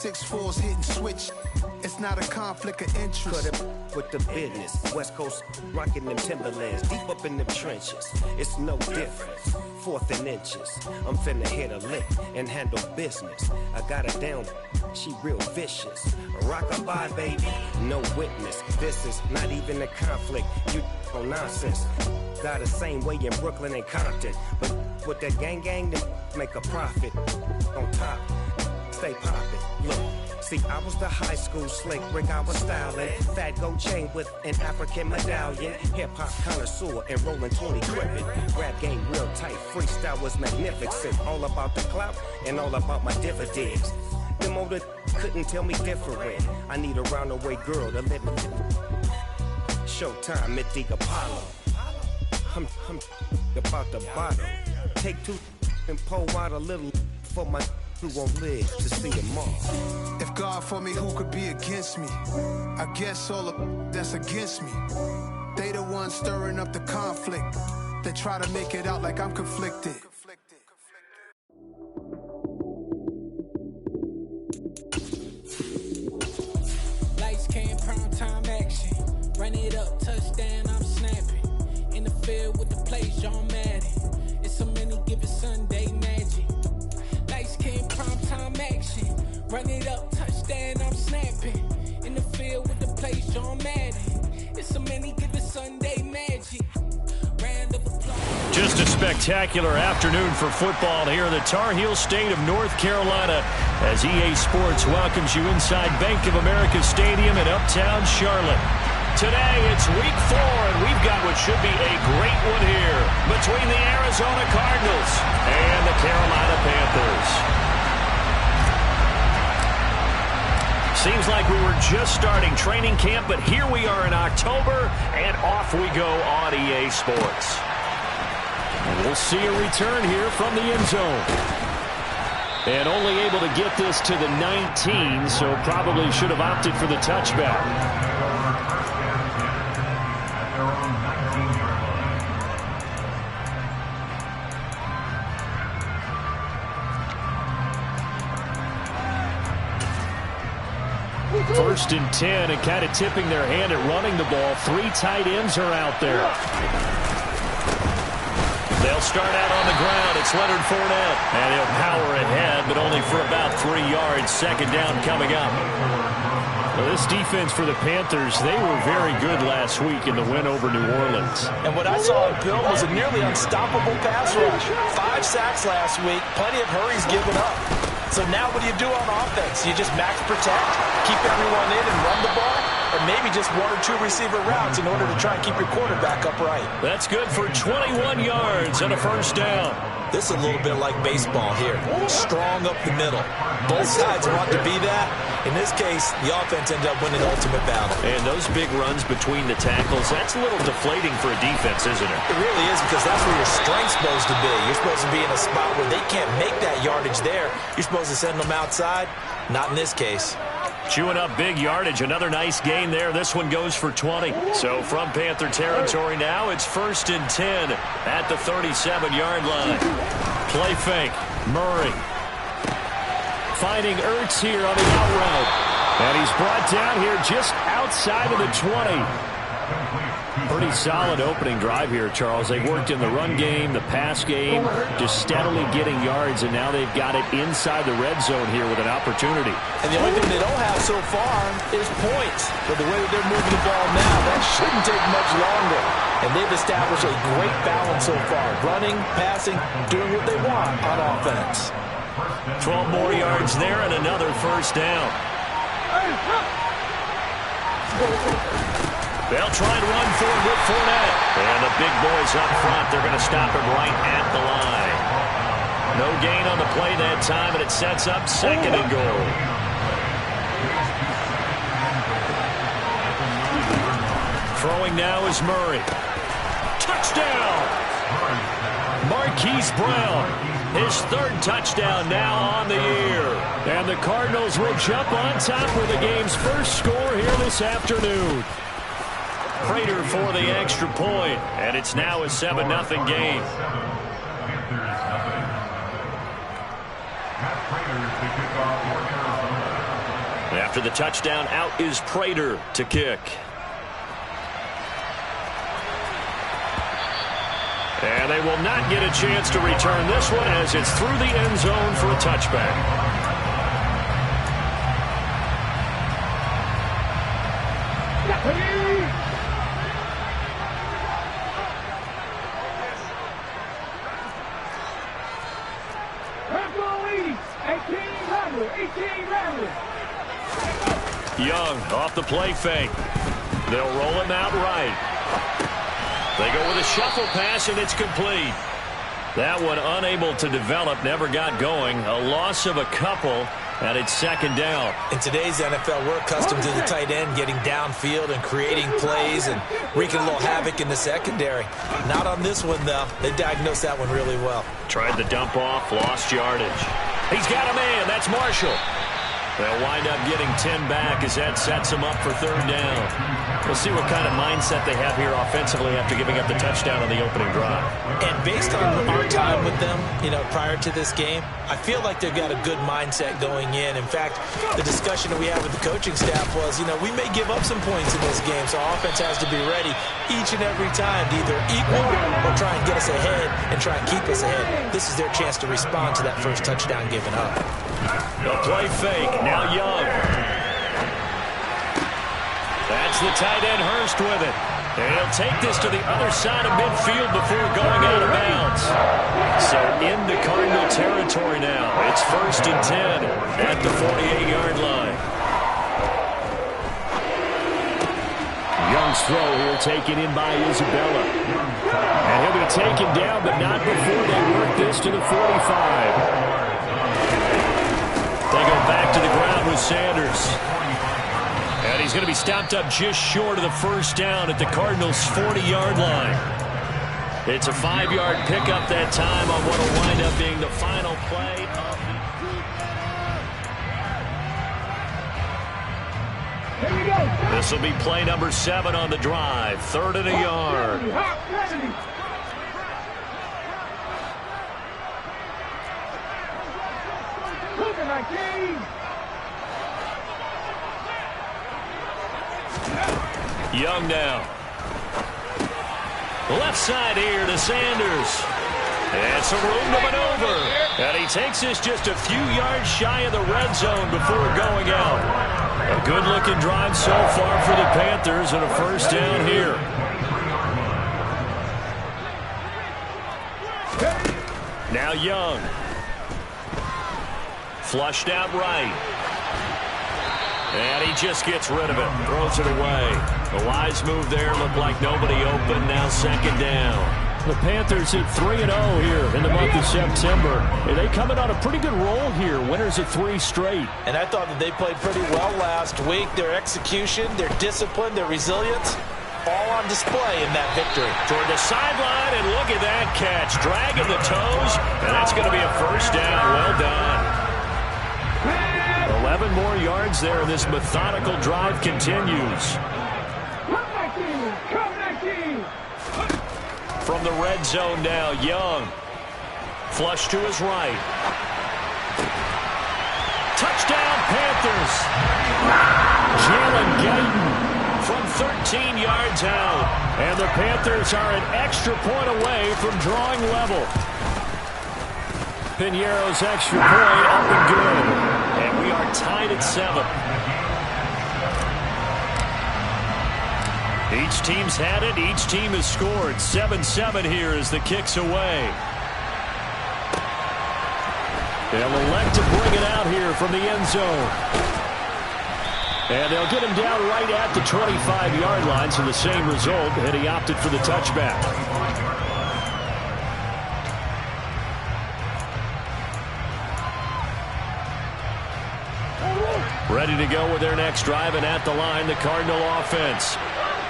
6'4's hitting switch. It's not a conflict of interest. Cut it with the business. West Coast rocking them Timberlands. Deep up in them trenches. It's no different. 4th and inches. I'm finna hit a lick and handle business. I got her down. She real vicious. Rock-a-bye, baby. No witness. This is not even a conflict. You on nonsense. Got the same way in Brooklyn and Compton. But with that gang, then make a profit. On top. Stay poppin'. Look, see, I was the high school slick Rick, I was styling. Fat gold chain with an African medallion. Hip-hop connoisseur and rolling 20 gripping. Rap game real tight, freestyle was magnificent. All about the clout and all about my dividends. Them older couldn't tell me different. I need a round-away girl to live it. Showtime at the Apollo. I'm about the bottom. Take 2 and pour out a little for my who won't live to see them all. If God for me, who could be against me? I guess all of that's against me. They the ones stirring up the conflict. They try to make it out like I'm conflicted. Lights came, prime time action. Run it up, touchdown, I'm snapping. In the field with the plays, John Madden. It's so many given Sunday magic. Lights came, prime time action. Run it up, touchdown, I'm snapping. In the field with the plays, John Madden. It's so many given Sunday magic. Round of applause. Just a spectacular afternoon for football here in the Tar Heel state of North Carolina as EA Sports welcomes you inside Bank of America Stadium in Uptown Charlotte. Today, it's week 4, and we've got what should be a great one here between the Arizona Cardinals and the Carolina Panthers. Seems like we were just starting training camp, but here we are in October, and off we go on EA Sports. And we'll see a return here from the end zone. And only able to get this to the 19, so probably should have opted for the touchback. First and 10, and kind of tipping their hand at running the ball. 3 tight ends are out there. They'll start out on the ground. It's Leonard Fournette. And he'll power ahead, but only for about 3 yards. Second down coming up. Well, this defense for the Panthers, they were very good last week in the win over New Orleans. And what I saw in Bill was a nearly unstoppable pass rush. 5 sacks last week, plenty of hurries given up. So now what do you do on offense? You just max protect, keep everyone in and run the ball, or maybe just 1 or 2 receiver routes in order to try and keep your quarterback upright. That's good for 21 yards and a first down. This is a little bit like baseball here. Strong up the middle. Both sides want to be that. In this case, the offense ended up winning the ultimate battle. And those big runs between the tackles, that's a little deflating for a defense, isn't it? It really is, because that's where your strength's supposed to be. You're supposed to be in a spot where they can't make that yardage there. You're supposed to send them outside. Not in this case. Chewing up big yardage. Another nice gain there. This one goes for 20. So from Panther territory now, it's 1st and 10 at the 37-yard line. Play fake. Murray finding Ertz here on the out route. And he's brought down here just outside of the 20. Pretty solid opening drive here, Charles. They've worked in the run game, the pass game, just steadily getting yards, and now they've got it inside the red zone here with an opportunity. And the only thing they don't have so far is points. But the way that they're moving the ball now, that shouldn't take much longer. And they've established a great balance so far. Running, passing, doing what they want on offense. 12 more yards there and another first down. They'll try and run for it with Fournette. And the big boys up front, they're going to stop him right at the line. No gain on the play that time, and it sets up 2nd and goal. Throwing now is Murray. Touchdown! Marquise Brown, his 3rd touchdown now on the year. And the Cardinals will jump on top with the game's first score here this afternoon. Prater for the extra point, and it's now a 7-0 game. After the touchdown, out is Prater to kick. And they will not get a chance to return this one as it's through the end zone for a touchback. Young off the play fake. They'll roll him out right. They go with a shuffle pass, and it's complete. That one unable to develop, never got going. A loss of a couple, and it's second down. In today's NFL, we're accustomed to the tight end getting downfield and creating plays and wreaking a little havoc in the secondary. Not on this one, though. They diagnosed that one really well. Tried the dump off, lost yardage. He's got a man. That's Marshall. They'll wind up getting 10 back as that sets them up for third down. We'll see what kind of mindset they have here offensively after giving up the touchdown on the opening drive. And based on our time with them, prior to this game, I feel like they've got a good mindset going in. In fact, the discussion that we had with the coaching staff was, we may give up some points in this game, so our offense has to be ready each and every time to either equal or try and get us ahead and try and keep us ahead. This is their chance to respond to that first touchdown given up. A play fake. Now Young. That's the tight end Hurst with it. And he'll take this to the other side of midfield before going out of bounds. So into Cardinal territory now. It's 1st and 10 at the 48-yard line. Young's throw here taken in by Isabella. And he'll be taken down, but not before they work this to the 45. They go back to the ground with Sanders. And he's going to be stopped up just short of the first down at the Cardinals' 40-yard line. It's a 5-yard pickup that time on what will wind up being the final play of the... This will be play number 7 on the drive. 3rd and a yard. Young now. Left side here to Sanders. And some room to maneuver. And he takes this just a few yards shy of the red zone before going out. A good-looking drive so far for the Panthers and a first down here. Now Young. Flushed out right. And he just gets rid of it. Throws it away. A wise move there. Looked like nobody open. Now second down. The Panthers hit 3-0 here in the month of September. And they coming on a pretty good roll here. Winners of 3 straight. And I thought that they played pretty well last week. Their execution, their discipline, their resilience, all on display in that victory. Toward the sideline, and look at that catch. Dragging the toes. And that's going to be a first down. Well done. 11 more yards there. This methodical drive continues. From the red zone now, Young. Flush to his right. Touchdown, Panthers. Jalen Guyton from 13 yards out. And the Panthers are an extra point away from drawing level. Piñeiro's extra point up and good. And we are tied at 7. Each team's had it. Each team has scored. 7-7 here as the kick's away. They'll elect to bring it out here from the end zone. And they'll get him down right at the 25-yard line, so the same result, and he opted for the touchback. Ready to go with their next drive, and at the line, the Cardinal offense.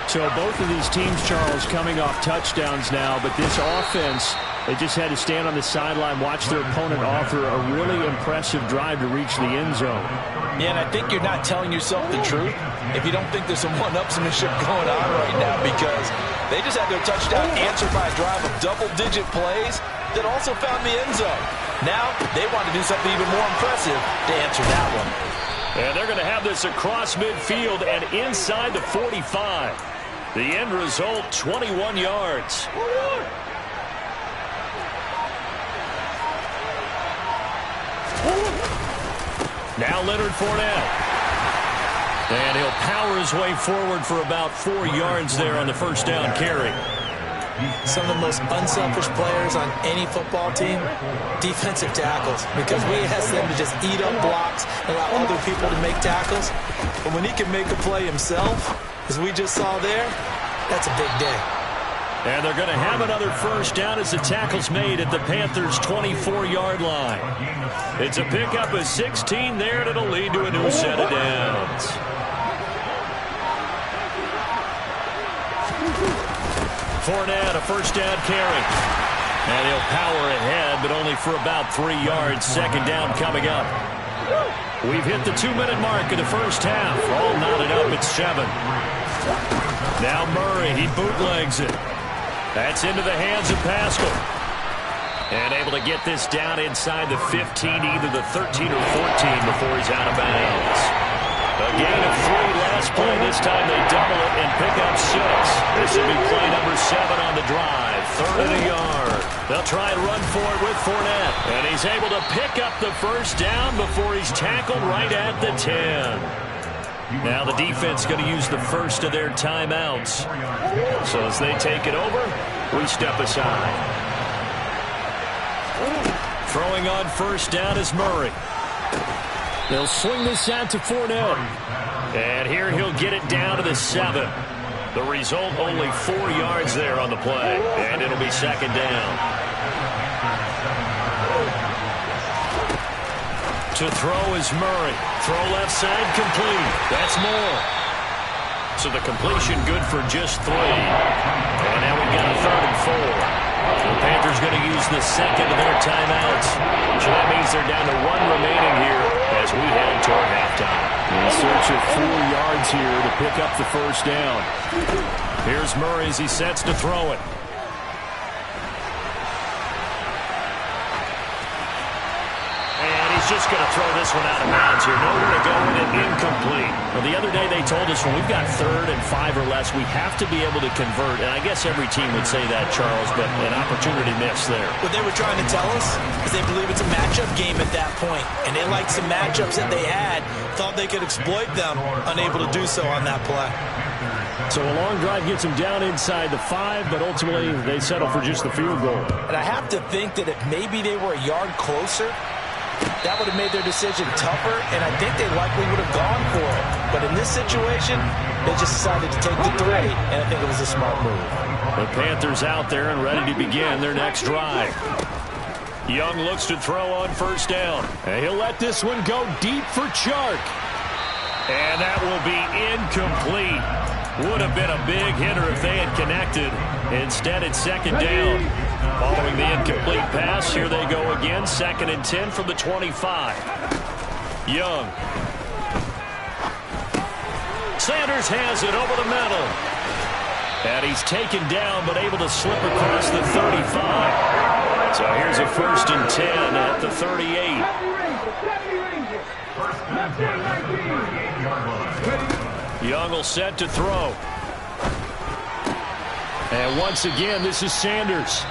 So both of these teams, Charles, coming off touchdowns now, but this offense, they just had to stand on the sideline, watch their opponent offer a really impressive drive to reach the end zone. Yeah, and I think you're not telling yourself the truth if you don't think there's some one-upsmanship going on right now, because they just had their touchdown answered by a drive of double-digit plays that also found the end zone. Now they want to do something even more impressive to answer that one. And they're going to have this across midfield and inside the 45. The end result, 21 yards. Now Leonard Fournette. And he'll power his way forward for about 4 yards there on the first down carry. Some of the most unselfish players on any football team, defensive tackles, because we ask them to just eat up blocks and allow other people to make tackles. But when he can make a play himself, as we just saw there, that's a big day. And they're going to have another first down as the tackle's made at the Panthers' 24-yard line. It's a pickup of 16 there, and it'll lead to a new set of downs. Fournette, a first down carry. And he'll power ahead, but only for about 3 yards. Second down coming up. We've hit the 2-minute mark of the first half. All knotted up at 7. Now Murray, he bootlegs it. That's into the hands of Pascal. And able to get this down inside the 15, either the 13 or 14 before he's out of bounds. A gain of 3 last play. This time they double it and pick up 6. This will be play number 7 on the drive. 3rd and a yard. They'll try and run for it with Fournette. And he's able to pick up the first down before he's tackled right at the 10. Now the defense going to use the first of their timeouts. So as they take it over, we step aside. Throwing on first down is Murray. They'll swing this out to Fournette. And here he'll get it down to the 7. The result, only 4 yards there on the play. And it'll be second down. To throw is Murray. Throw left side, complete. That's more. So the completion good for just 3. And now we've got a 3rd and 4. The Panthers going to use the second of their timeouts. So that means they're down to 1 remaining here as we head toward halftime. In search of 4 yards here to pick up the first down. Here's Murray as he sets to throw it. Just going to throw this one out of bounds here. Nowhere to go with it, incomplete. Well, the other day they told us when we've got 3rd and 5 or less, we have to be able to convert. And I guess every team would say that, Charles, but an opportunity missed there. What they were trying to tell us is they believe it's a matchup game at that point. And they liked some matchups that they had, thought they could exploit them, unable to do so on that play. So a long drive gets them down inside the 5, but ultimately they settle for just the field goal. And I have to think that if maybe they were a yard closer, that would have made their decision tougher, and I think they likely would have gone for it. But in this situation, they just decided to take the 3, and I think it was a smart move. The Panthers out there and ready to begin their next drive. Young looks to throw on first down. And he'll let this one go deep for Chark. And that will be incomplete. Would have been a big hitter if they had connected. Instead, it's second down. Following the incomplete pass, here they go again. 2nd and 10 from the 25. Young. Sanders has it over the middle. And he's taken down, but able to slip across the 35. So here's a 1st and 10 at the 38. Young will set to throw. And once again, this is Sanders.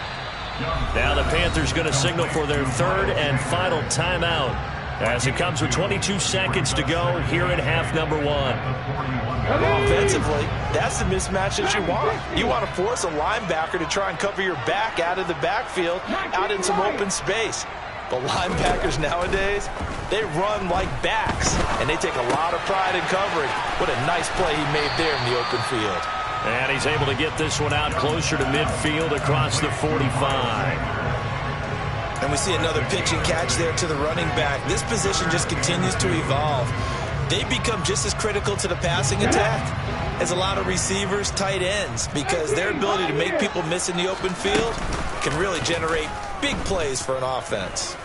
Now the Panthers going to signal for their 3rd and final timeout as it comes with 22 seconds to go here in half number 1. Offensively, that's the mismatch that you want. You want to force a linebacker to try and cover your back out of the backfield, out in some open space. But linebackers nowadays, they run like backs, and they take a lot of pride in covering. What a nice play he made there in the open field. And he's able to get this one out closer to midfield across the 45. And we see another pitch and catch there to the running back. This position just continues to evolve. They become just as critical to the passing attack as a lot of receivers, tight ends, because their ability to make people miss in the open field can really generate big plays for an offense.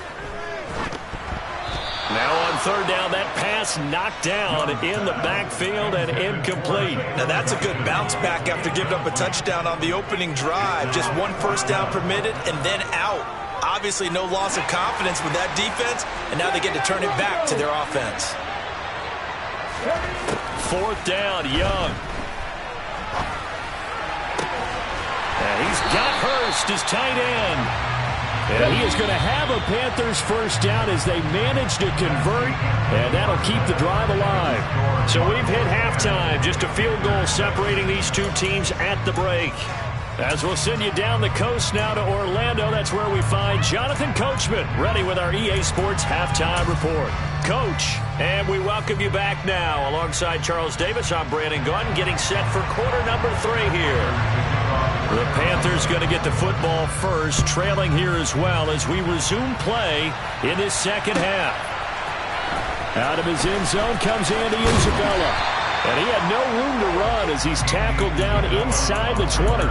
Now on 3rd down, that pass knocked down in the backfield and incomplete. Now that's a good bounce back after giving up a touchdown on the opening drive. Just 1 first down permitted and then out. Obviously no loss of confidence with that defense, and now they get to turn it back to their offense. 4th down, Young. And he's got Hurst as tight end. And he is going to have a Panthers first down as they manage to convert, and that'll keep the drive alive. So we've hit halftime, just a field goal separating these two teams at the break. As we'll send you down the coast now to Orlando, that's where we find Jonathan Coachman, ready with our EA Sports Halftime Report. Coach, and we welcome you back now. Alongside Charles Davis, I'm Brandon Gunn, getting set for quarter number 3 here. The Panthers going to get the football first, trailing here as well as we resume play in this second half. Out of his end zone comes Andy Isabella. And he had no room to run as he's tackled down inside the 20.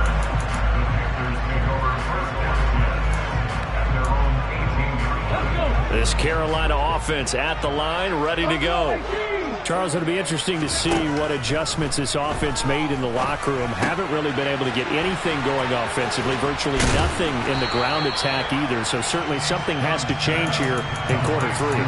This Carolina offense at the line, ready to go. Charles, it'll be interesting to see what adjustments this offense made in the locker room. Haven't really been able to get anything going offensively, virtually nothing in the ground attack either. So certainly something has to change here in quarter 3.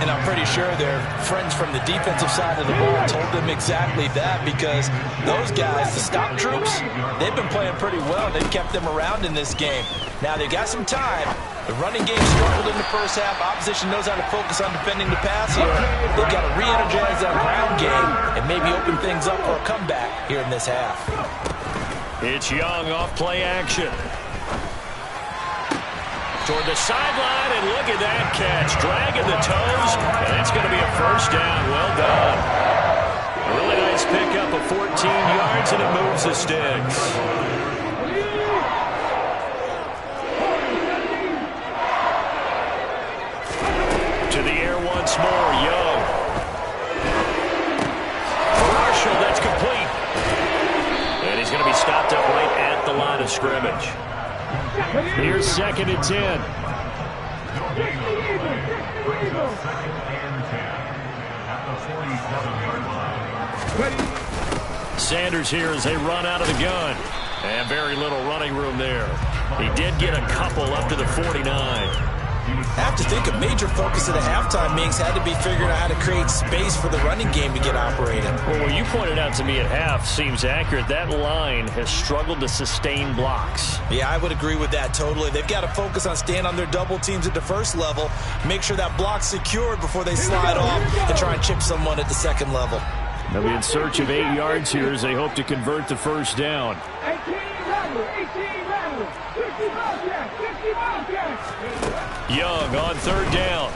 And I'm pretty sure their friends from the defensive side of the ball told them exactly that, because those guys, the stop troops, they've been playing pretty well. They've kept them around in this game. Now they've got some time. The running game struggled in the first half. Opposition knows how to focus on defending the pass here. They've got to re-energize that ground game and maybe open things up for a comeback here in this half. It's Young off play action. Toward the sideline, and look at that catch. Dragging the toes, and it's going to be a first down. Well done. A really nice pickup of 14 yards, and it moves the sticks. To the air once more, Young. Marshall, that's complete. And he's going to be stopped up right at the line of scrimmage. Here's 2nd and 10. Sanders here as they run out of the gun. And very little running room there. He did get a couple up to the 49. I have to think a major focus of the halftime meetings had to be figuring out how to create space for the running game to get operating. Well, what you pointed out to me at half seems accurate. That line has struggled to sustain blocks. Yeah, I would agree with that totally. They've got to focus on staying on their double teams at the first level, make sure that block's secured before they slide off and try and chip someone at the second level. They'll be in search of 8 yards here as they hope to convert the first down. Young on 3rd down.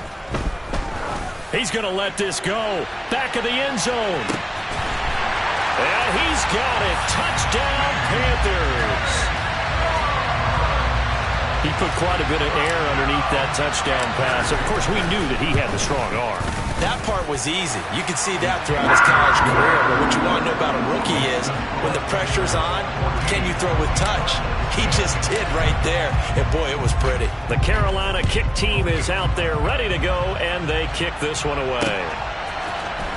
He's going to let this go. Back of the end zone. And he's got it. Touchdown, Panthers. He put quite a bit of air underneath that touchdown pass. Of course, we knew that he had the strong arm. That part was easy. You can see that throughout his college career. But what you want to know about a rookie is when the pressure's on, can you throw with touch? He just did right there. And, boy, it was pretty. The Carolina kick team is out there ready to go, and they kick this one away.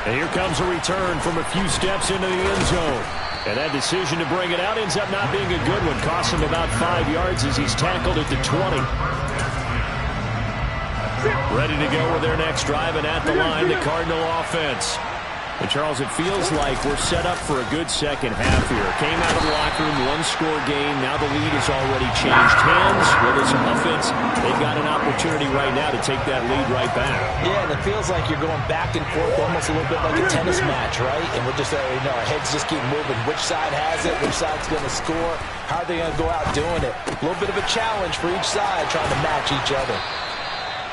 And here comes a return from a few steps into the end zone. And that decision to bring it out ends up not being a good one. Costs him about 5 yards as he's tackled at the 20. Ready to go with their next drive, and at the line, the Cardinal offense. And Charles, it feels like we're set up for a good second half here. Came out of the locker room, one-score game. Now the lead has already changed hands. With this offense, they've got an opportunity right now to take that lead right back. Yeah, and it feels like you're going back and forth almost a little bit like a tennis match, right? And we're just, our heads just keep moving. Which side has it? Which side's going to score? How are they going to go out doing it? A little bit of a challenge for each side trying to match each other.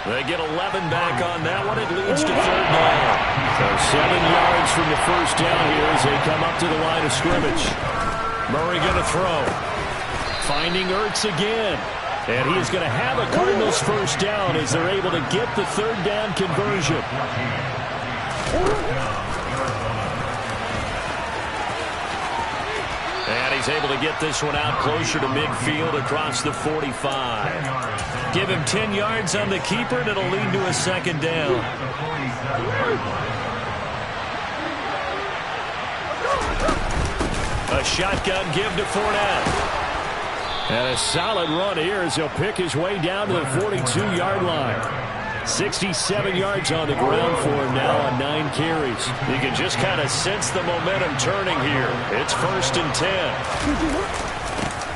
They get 11 back on that one. It leads to 3rd down. So 7 yards from the first down here as they come up to the line of scrimmage. Murray going to throw. Finding Ertz again. And he is going to have a Cardinals first down as they're able to get the 3rd down conversion. And he's able to get this one out closer to midfield across the 45. Give him 10 yards on the keeper, and it'll lead to a 2nd down. A shotgun give to Fournette. And a solid run here as he'll pick his way down to the 42-yard line. 67 yards on the ground for him now on 9 carries. You can just kind of sense the momentum turning here. It's 1st and 10.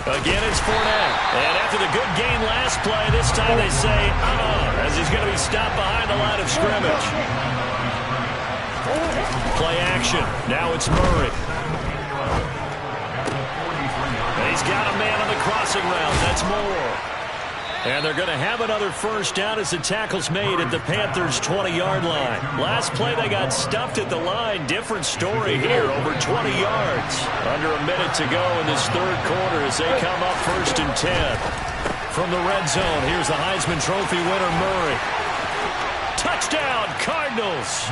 Again, it's Fournette. And after the good game last play, this time they say, as he's going to be stopped behind the line of scrimmage. Play action. Now it's Murray. And he's got a man on the crossing route. That's Moore. And they're going to have another first down as the tackle's made at the Panthers' 20-yard line. Last play, they got stuffed at the line. Different story here, over 20 yards. Under a minute to go in this third quarter as they come up 1st and 10. From the red zone, here's the Heisman Trophy winner, Murray. Touchdown, Cardinals.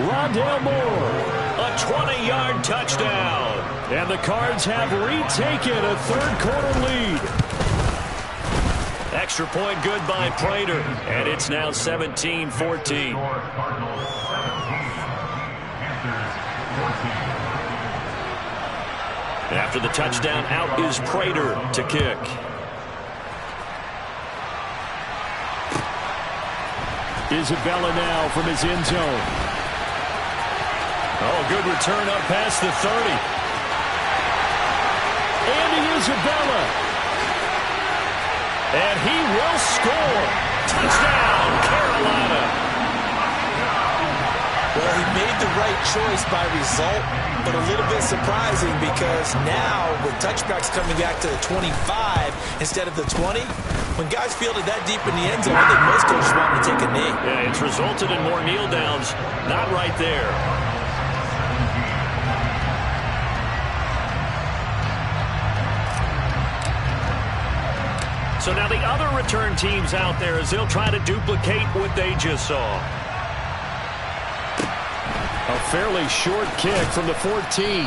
Rondale Moore, a 20-yard touchdown. And the Cards have retaken a third-quarter lead. Extra point good by Prater, and it's now 17-14. After the touchdown, out is Prater to kick. Isabella now from his end zone. Oh, good return up past the 30. Andy Isabella. And he will score. Touchdown, Carolina. Well, he made the right choice by result, but a little bit surprising because now with touchbacks coming back to the 25 instead of the 20, when guys fielded that deep in the end zone, I think most coaches want to take a knee. Yeah, it's resulted in more kneel downs. Not right there. So now the other return teams out there as they'll try to duplicate what they just saw. A fairly short kick from the 14.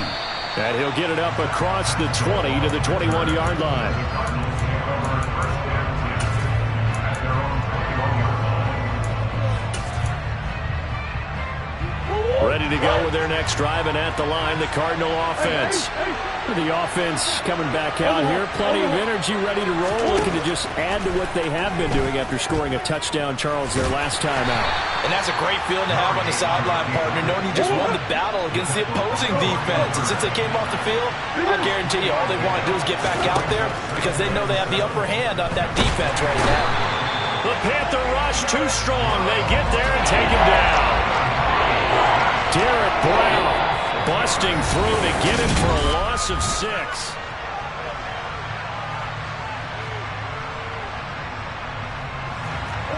And he'll get it up across the 20 to the 21-yard line. Ready to go with their next drive, and at the line, the Cardinal offense. The offense coming back out here. Plenty of energy, ready to roll, looking to just add to what they have been doing after scoring a touchdown, Charles, their last time out. And that's a great feeling to have on the sideline, partner, knowing you just won the battle against the opposing defense. And since they came off the field, I guarantee you all they want to do is get back out there because they know they have the upper hand on that defense right now. The Panther rush too strong. They get there and take him down. Derek Brown busting through to get him for a loss of 6.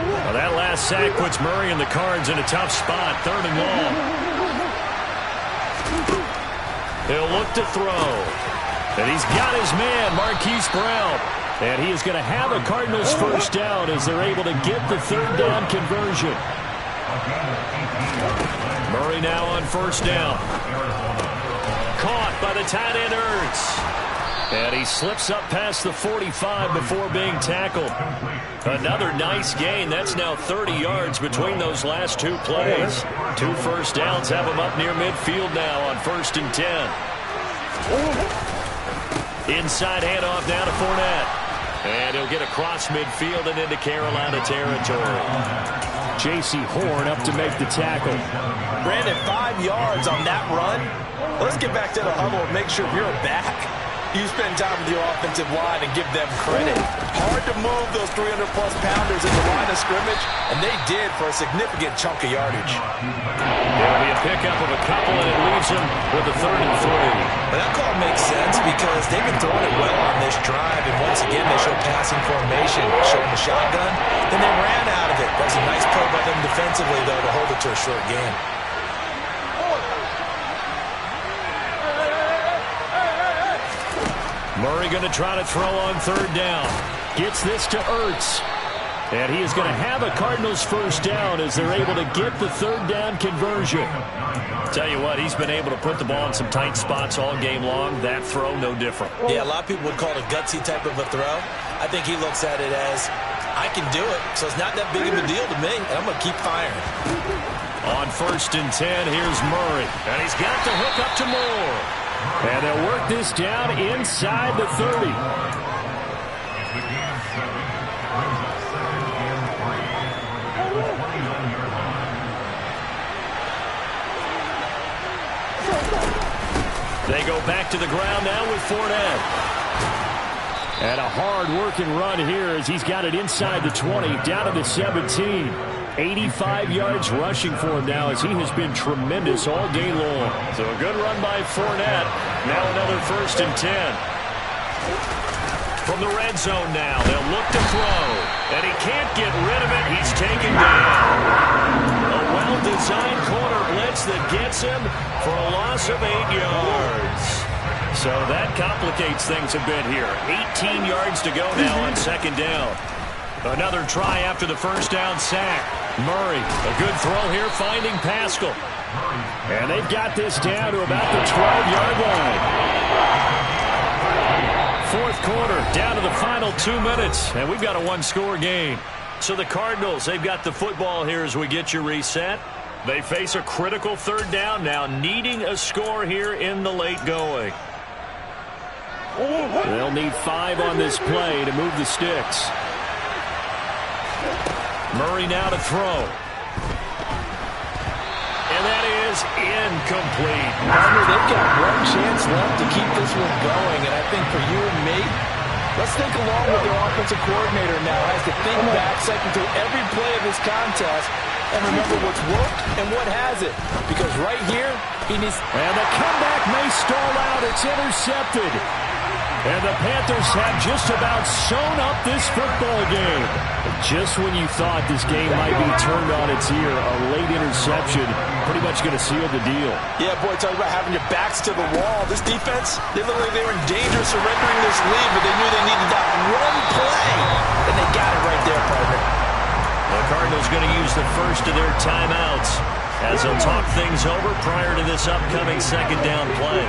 Well, that last sack puts Murray and the Cards in a tough spot, 3rd and long. He'll look to throw. And he's got his man, Marquise Brown. And he is going to have a Cardinals first down as they're able to get the 3rd down conversion. Murray now on first down. Caught by the tight end Ertz. And he slips up past the 45 before being tackled. Another nice gain. That's now 30 yards between those last 2 plays. 2 first downs have him up near midfield now on 1st and 10. Inside handoff now to Fournette. And he'll get across midfield and into Carolina territory. J.C. Horn up to make the tackle. Brandon, 5 yards on that run. Let's get back to the huddle and make sure you're back. You spend time with your offensive line and give them credit. Hard to move those 300-plus pounders in the line of scrimmage, and they did for a significant chunk of yardage. There'll be a pickup of a couple, and it leaves them with a 3rd and 3. But that call makes sense because they've been throwing it well on this drive, and once again they show passing formation, showing the shotgun. Then they ran out of it. That was a nice play by them defensively, though, to hold it to a short game. Murray going to try to throw on 3rd down. Gets this to Ertz. And he is going to have a Cardinals first down as they're able to get the 3rd down conversion. Tell you what, he's been able to put the ball in some tight spots all game long. That throw, no different. Yeah, a lot of people would call it a gutsy type of a throw. I think he looks at it as, I can do it, so it's not that big of a deal to me, and I'm going to keep firing. On 1st and 10, here's Murray. And he's got the hook up to Moore. And they'll work this down inside the 30. They go back to the ground now with Fournette. And a hard-working run here as he's got it inside the 20, down to the 17. 85 yards rushing for him now as he has been tremendous all day long. So a good run by Fournette. Now another 1st and 10. From the red zone now, they'll look to throw. And he can't get rid of it. He's taken down. A well-designed corner blitz that gets him for a loss of 8 yards. So that complicates things a bit here. 18 yards to go now on 2nd down. Another try after the 1st down sack. Murray, a good throw here, finding Pascal. And they've got this down to about the 12-yard line. 4th quarter, down to the final 2 minutes, and we've got a 1-score game. So the Cardinals, they've got the football here as we get you reset. They face a critical 3rd down now, needing a score here in the late going. They'll need 5 on this play to move the sticks. Murray now to throw. And that is incomplete. Partner, they've got one chance left to keep this one going, and I think for you and me, let's think along with their offensive coordinator now as to think back, second through every play of this contest, and remember what's worked and what hasn't. Because right here, he needs... And the comeback may stall out. It's intercepted. And the Panthers have just about sewn up this football game. Just when you thought this game might be turned on its ear, a late interception pretty much going to seal the deal. Yeah, boy, talk about having your backs to the wall. This defense, they looked like they were in danger of surrendering this lead, but they knew they needed that one play, and they got it right there, partner. The Cardinals going to use the first of their timeouts as they'll talk things over prior to this upcoming 2nd down play.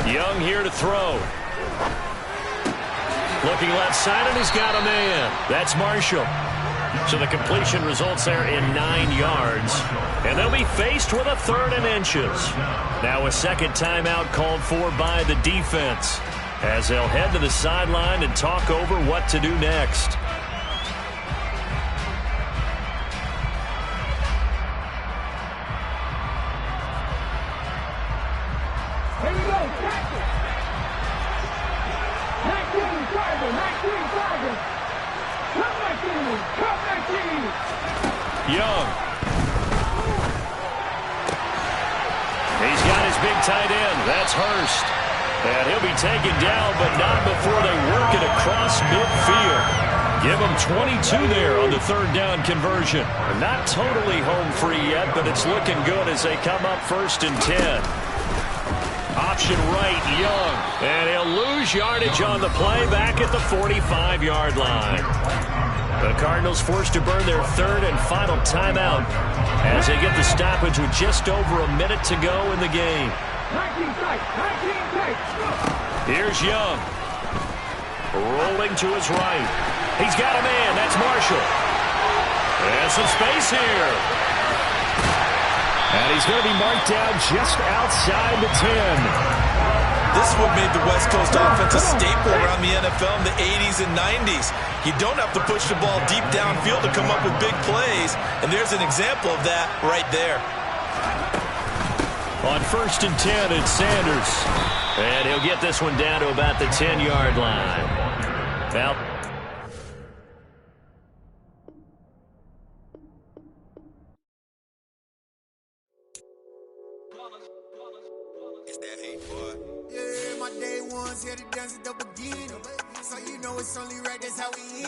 Young here to throw. Looking left side, and he's got a man. That's Marshall. So the completion results there in 9 yards. And they'll be faced with a 3rd and inches. Now a 2nd timeout called for by the defense as they'll head to the sideline and talk over what to do next. Young. He's got his big tight end. That's Hurst. And he'll be taken down, but not before they work it across midfield. Give him 22 there on the 3rd down conversion. Not totally home free yet, but it's looking good as they come up 1st and 10. Option right, Young. And he'll lose yardage on the play back at the 45-yard line. The Cardinals forced to burn their 3rd and final timeout as they get the stoppage with just over a minute to go in the game. Here's Young. Rolling to his right. He's got a man. That's Marshall. And some space here. And he's going to be marked down just outside the 10. This is what made the West Coast offense a staple around the NFL in the 80s and 90s. You don't have to push the ball deep downfield to come up with big plays, and there's an example of that right there. On 1st and 10, it's Sanders. And he'll get this one down to about the 10-yard line. Well, Yeah, my day ones here to dance at the beginning. So you know it's only right, that's how we